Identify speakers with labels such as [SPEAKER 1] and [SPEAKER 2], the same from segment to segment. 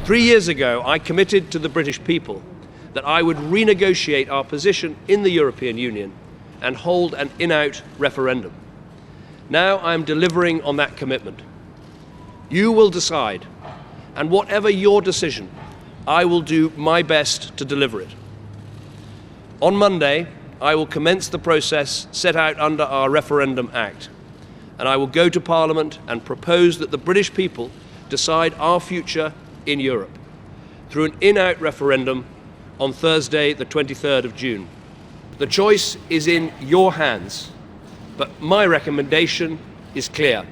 [SPEAKER 1] 3 years ago, I committed to the British people that I would renegotiate our position in the European Union and hold an in-out referendum. Now I am delivering on that commitment. You will decide, and whatever your decision, I will do my best to deliver it. On Monday, I will commence the process set out under our Referendum Act, and I will go to Parliament and propose that the British people decide our future in Europe through an in-out referendum on Thursday, the 23rd of June. The choice is in your hands, but my recommendation is clear.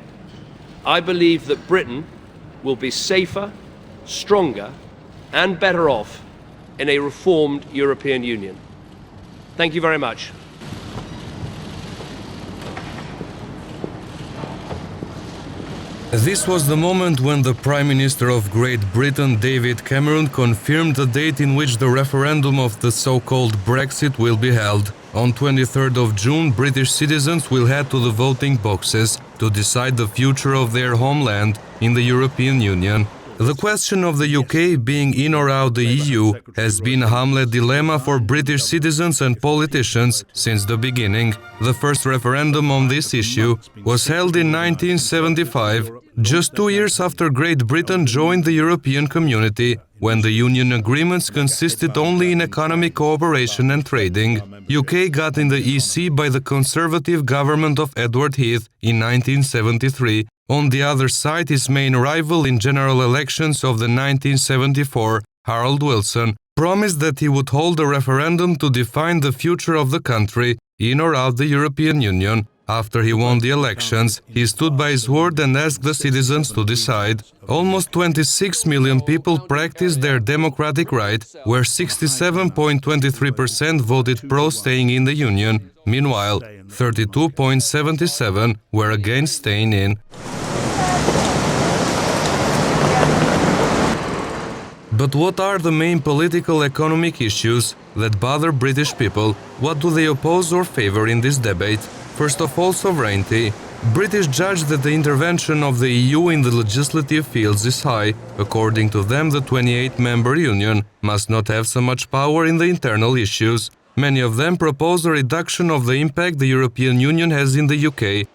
[SPEAKER 1] I believe that Britain will be safer, stronger, and better off in a reformed European Union. Thank you very much.
[SPEAKER 2] This was the moment when the Prime Minister of Great Britain, David Cameron, confirmed the date in which the referendum of the so-called Brexit will be held. On 23rd of June, British citizens will head to the voting boxes to decide the future of their homeland in the European Union. The question of the UK being in or out the EU has been a Hamlet dilemma for British citizens and politicians since the beginning. The first referendum on this issue was held in 1975, just 2 years after Great Britain joined the European Community, when the Union agreements consisted only in economic cooperation and trading. UK got in the EC by the Conservative government of Edward Heath in 1973. On the other side, his main rival in general elections of the 1974, Harold Wilson, promised that he would hold a referendum to define the future of the country, in or out the European Union. After he won the elections, he stood by his word and asked the citizens to decide. Almost 26 million people practiced their democratic right, where 67.23% voted pro staying in the Union. Meanwhile, 32.77% were against staying in. But what are the main political economic issues that bother British people? What do they oppose or favor in this debate? First of all, sovereignty. British judge that the intervention of the EU in the legislative fields is high. According to them, the 28-member union must not have so much power in the internal issues. Many of them propose a reduction of the impact the European Union has in the UK.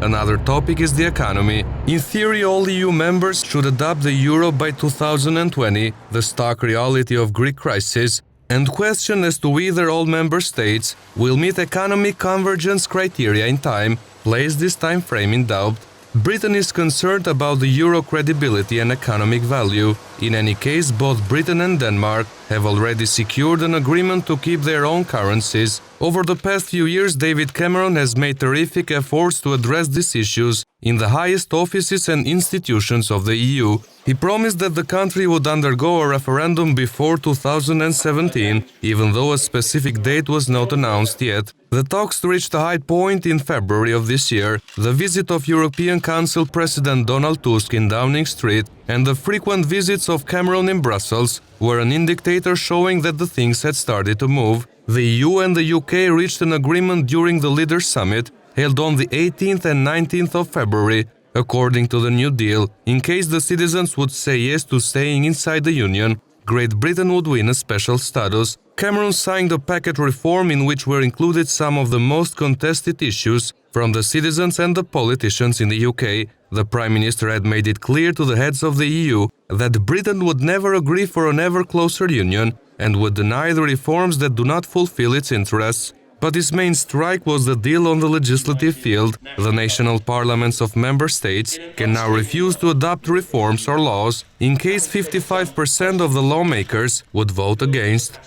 [SPEAKER 2] Another topic is the economy. In theory, all EU members should adopt the euro by 2020, the stark reality of Greek crisis, and question as to whether all member states will meet economic convergence criteria in time, place this time frame in doubt. Britain is concerned about the euro credibility and economic value. In any case, both Britain and Denmark have already secured an agreement to keep their own currencies. Over the past few years, David Cameron has made terrific efforts to address these issues in the highest offices and institutions of the EU. He promised that the country would undergo a referendum before 2017, even though a specific date was not announced yet. The talks reached a high point in February of this year. The visit of European Council President Donald Tusk in Downing Street and the frequent visits of Cameron in Brussels were an indicator showing that the things had started to move. The EU and the UK reached an agreement during the Leaders' Summit, held on the 18th and 19th of February. According to the New Deal, in case the citizens would say yes to staying inside the Union, Great Britain would win a special status. Cameron signed a packet reform in which were included some of the most contested issues from the citizens and the politicians in the UK. The Prime Minister had made it clear to the heads of the EU that Britain would never agree for an ever closer union and would deny the reforms that do not fulfill its interests. But his main strike was the deal on the legislative field. The national parliaments of member states can now refuse to adopt reforms or laws in case 55% of the lawmakers would vote against.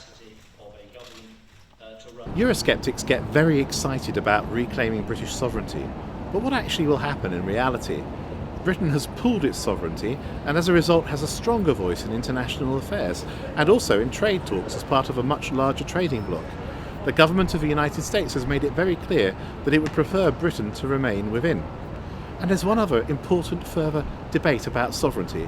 [SPEAKER 3] Eurosceptics get very excited about reclaiming British sovereignty. But what actually will happen in reality? Britain has pooled its sovereignty and as a result has a stronger voice in international affairs and also in trade talks as part of a much larger trading bloc. The government of the United States has made it very clear that it would prefer Britain to remain within. And there's one other important further debate about sovereignty.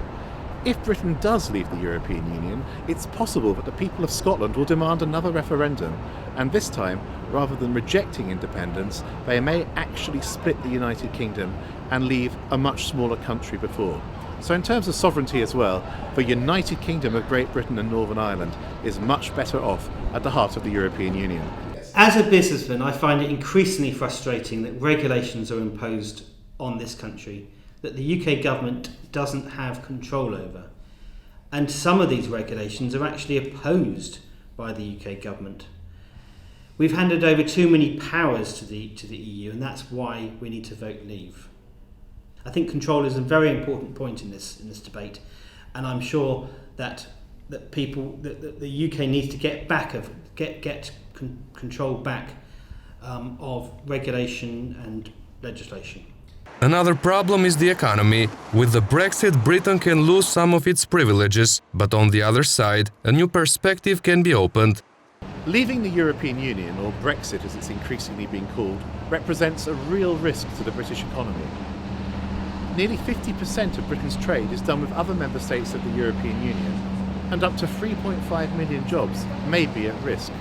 [SPEAKER 3] If Britain does leave the European Union, it's possible that the people of Scotland will demand another referendum, and this time, rather than rejecting independence, they may actually split the United Kingdom and leave a much smaller country before. So in terms of sovereignty as well, the United Kingdom of Great Britain and Northern Ireland is much better off at the heart of the European Union.
[SPEAKER 4] As a businessman, I find it increasingly frustrating that regulations are imposed on this country that the UK government doesn't have control over. And some of these regulations are actually opposed by the UK government. We've handed over too many powers to the EU, and that's why we need to vote leave. I think control is a very important point in this debate, and I'm sure that the UK needs to get control back of regulation and legislation.
[SPEAKER 2] Another problem is the economy. With the Brexit, Britain can lose some of its privileges, but on the other side, a new perspective can be opened.
[SPEAKER 3] Leaving the European Union, or Brexit as it's increasingly being called, represents a real risk to the British economy. Nearly 50% of Britain's trade is done with other member states of the European Union, and up to 3.5 million jobs may be at risk.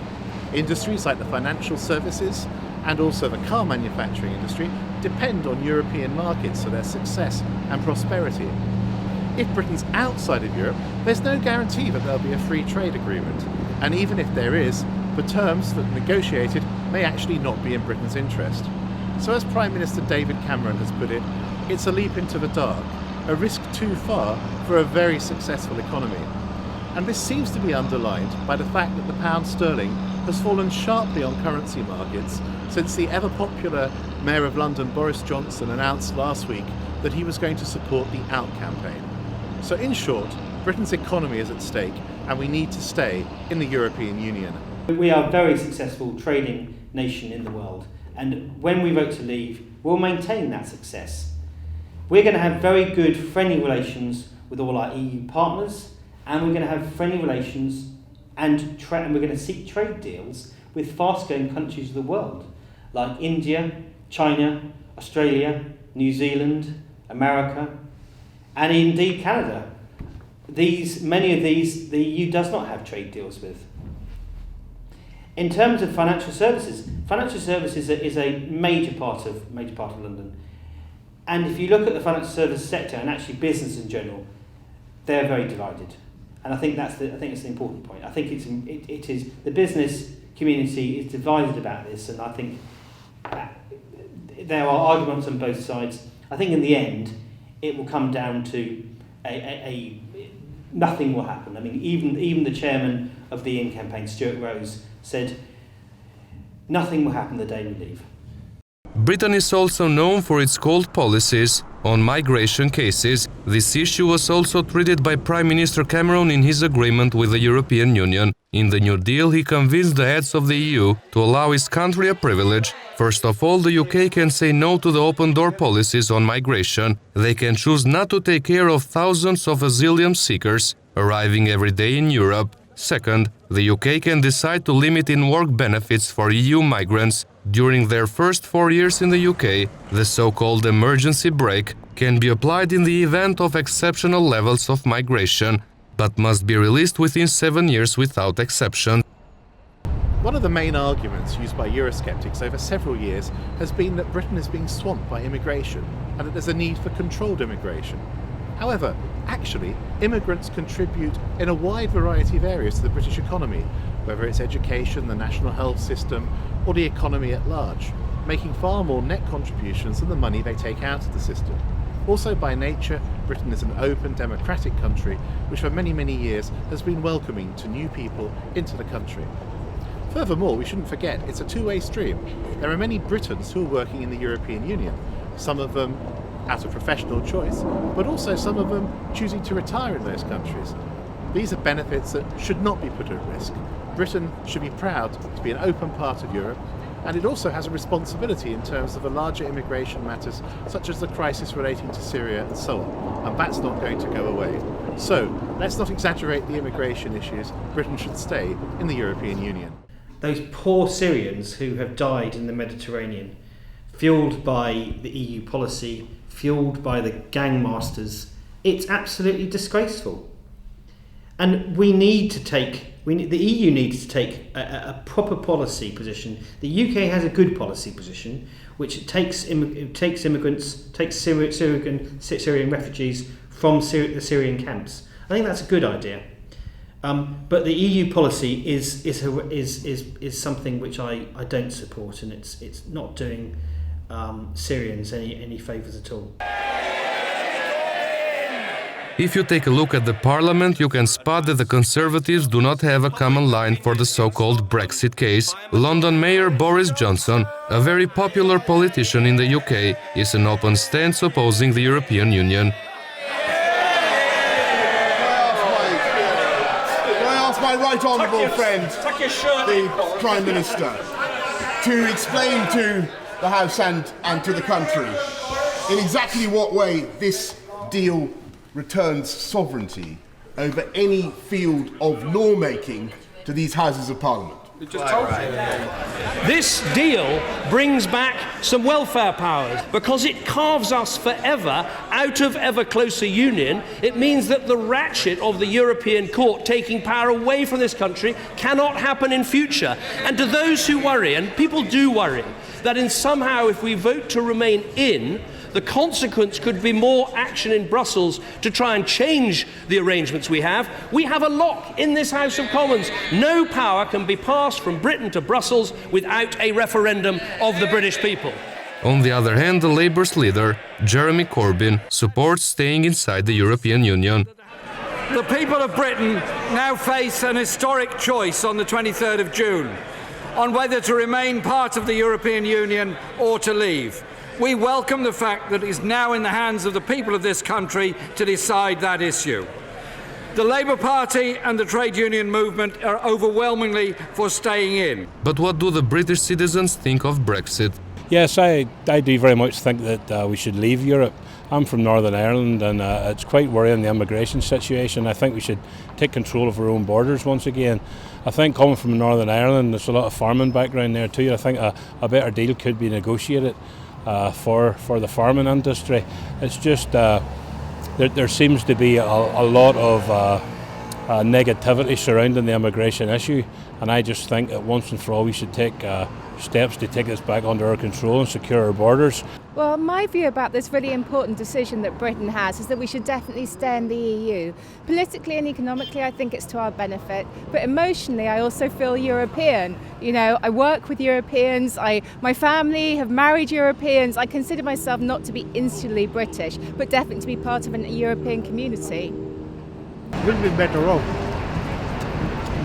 [SPEAKER 3] Industries like the financial services and also the car manufacturing industry depend on European markets for their success and prosperity. If Britain's outside of Europe, there's no guarantee that there'll be a free trade agreement, and even if there is, the terms that are negotiated may actually not be in Britain's interest. So as Prime Minister David Cameron has put it, it's a leap into the dark, a risk too far for a very successful economy. And this seems to be underlined by the fact that the pound sterling has fallen sharply on currency markets since the ever-popular Mayor of London Boris Johnson announced last week that he was going to support the Out campaign. So in short, Britain's economy is at stake and we need to stay in the European Union.
[SPEAKER 4] We are a very successful trading nation in the world, and when we vote to leave, we'll maintain that success. We're going to have very good friendly relations with all our EU partners, and we're going to have friendly relations and we're going to seek trade deals with fast-growing countries of the world, like India, China, Australia, New Zealand, America, and indeed Canada. Many of these, the EU does not have trade deals with. In terms of financial services is a major part of London. And if you look at the financial services sector and actually business in general, they're very divided. And I think it's the important point. I think it is the business community is divided about this, and I think there are arguments on both sides. I think in the end, it will come down to nothing will happen. I mean, even the chairman of the In campaign, Stuart Rose, said nothing will happen the day we leave.
[SPEAKER 2] Britain is also known for its cold policies on migration cases. This issue was also treated by Prime Minister Cameron in his agreement with the European Union. In the New Deal, he convinced the heads of the EU to allow his country a privilege. First of all, the UK can say no to the open door policies on migration. They can choose not to take care of thousands of asylum seekers arriving every day in Europe. Second, the UK can decide to limit in-work benefits for EU migrants during their first 4 years in the UK. The so-called emergency brake can be applied in the event of exceptional levels of migration, but must be released within 7 years without exception.
[SPEAKER 3] One of the main arguments used by Eurosceptics over several years has been that Britain is being swamped by immigration and that there's a need for controlled immigration. However, actually, immigrants contribute in a wide variety of areas to the British economy, whether it's education, the national health system, or the economy at large, making far more net contributions than the money they take out of the system. Also, by nature, Britain is an open, democratic country which for many, many years has been welcoming to new people into the country. Furthermore, we shouldn't forget it's a two-way stream. There are many Britons who are working in the European Union, some of them out of professional choice, but also some of them choosing to retire in those countries. These are benefits that should not be put at risk. Britain should be proud to be an open part of Europe, and it also has a responsibility in terms of the larger immigration matters such as the crisis relating to Syria and so on, and that's not going to go away. So let's not exaggerate the immigration issues. Britain should stay in the European Union.
[SPEAKER 4] Those poor Syrians who have died in the Mediterranean, fueled by the EU policy, fueled by the gangmasters It's absolutely disgraceful. And the EU needs to take a proper policy position. The UK has a good policy position, which takes immigrants, takes Syrian refugees from the Syrian camps. I think that's a good idea. But the EU policy is something which I don't support, and it's not doing Syrians any favours at all.
[SPEAKER 2] If you take a look at the parliament, you can spot that the Conservatives do not have a common line for the so-called Brexit case. London Mayor Boris Johnson, a very popular politician in the UK, is in open stance opposing the European Union.
[SPEAKER 5] My right honourable friend, the Prime Minister, to explain to the House and to the country in exactly what way this deal returns sovereignty over any field of lawmaking to these Houses of Parliament.
[SPEAKER 1] This deal brings back some welfare powers because it carves us forever out of ever closer union. It means that the ratchet of the European Court taking power away from this country cannot happen in future. And to those who worry, and people do worry, that somehow if we vote to remain in, the consequence could be more action in Brussels to try and change the arrangements we have. We have a lock in this House of Commons. No power can be passed from Britain to Brussels without a referendum of the British people.
[SPEAKER 2] On the other hand, the Labour's leader, Jeremy Corbyn, supports staying inside the European Union.
[SPEAKER 6] The people of Britain now face an historic choice on the 23rd of June on whether to remain part of the European Union or to leave. We welcome the fact that it is now in the hands of the people of this country to decide that issue. The Labour Party and the trade union movement are overwhelmingly for staying in.
[SPEAKER 2] But what do the British citizens think of Brexit?
[SPEAKER 7] Yes, I do very much think that we should leave Europe. I'm from Northern Ireland, and it's quite worrying, the immigration situation. I think we should take control of our own borders once again. I think coming from Northern Ireland, there's a lot of farming background there too. I think a better deal could be negotiated for the farming industry. It's just there seems to be a lot of negativity surrounding the immigration issue, and I just think that once and for all we should take steps to take this back under our control and secure our borders.
[SPEAKER 8] Well, my view about this really important decision that Britain has is that we should definitely stay in the EU. Politically and economically, I think it's to our benefit, but emotionally, I also feel European. You know, I work with Europeans, my family have married Europeans. I consider myself not to be insularly British, but definitely to be part of a European community.
[SPEAKER 9] We'll be better off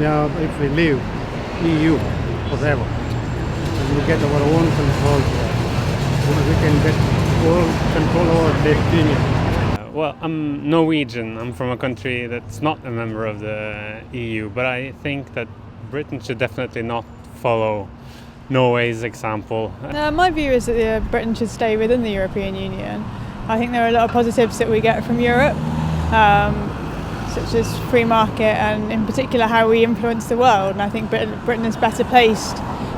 [SPEAKER 9] if we leave EU forever. And we get our own control. We can get full control over destiny.
[SPEAKER 10] Well, I'm Norwegian. I'm from a country that's not a member of the EU, but I think that Britain should definitely not follow Norway's example.
[SPEAKER 11] My view is that Britain should stay within the European Union. I think there are a lot of positives that we get from Europe, such as free market and in particular how we influence the world. And I think Britain is better placed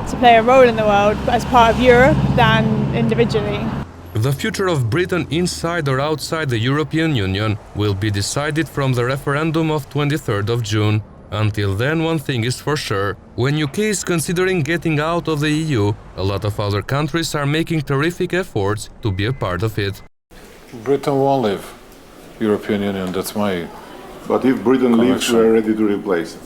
[SPEAKER 11] to play a role in the world as part of Europe than individually.
[SPEAKER 2] The future of Britain inside or outside the European Union will be decided from the referendum of 23rd of June. Until then, one thing is for sure. When UK is considering getting out of the EU, a lot of other countries are making terrific efforts to be a part of it.
[SPEAKER 12] Britain won't leave European Union, that's my
[SPEAKER 13] But if Britain leaves, we are ready to replace it.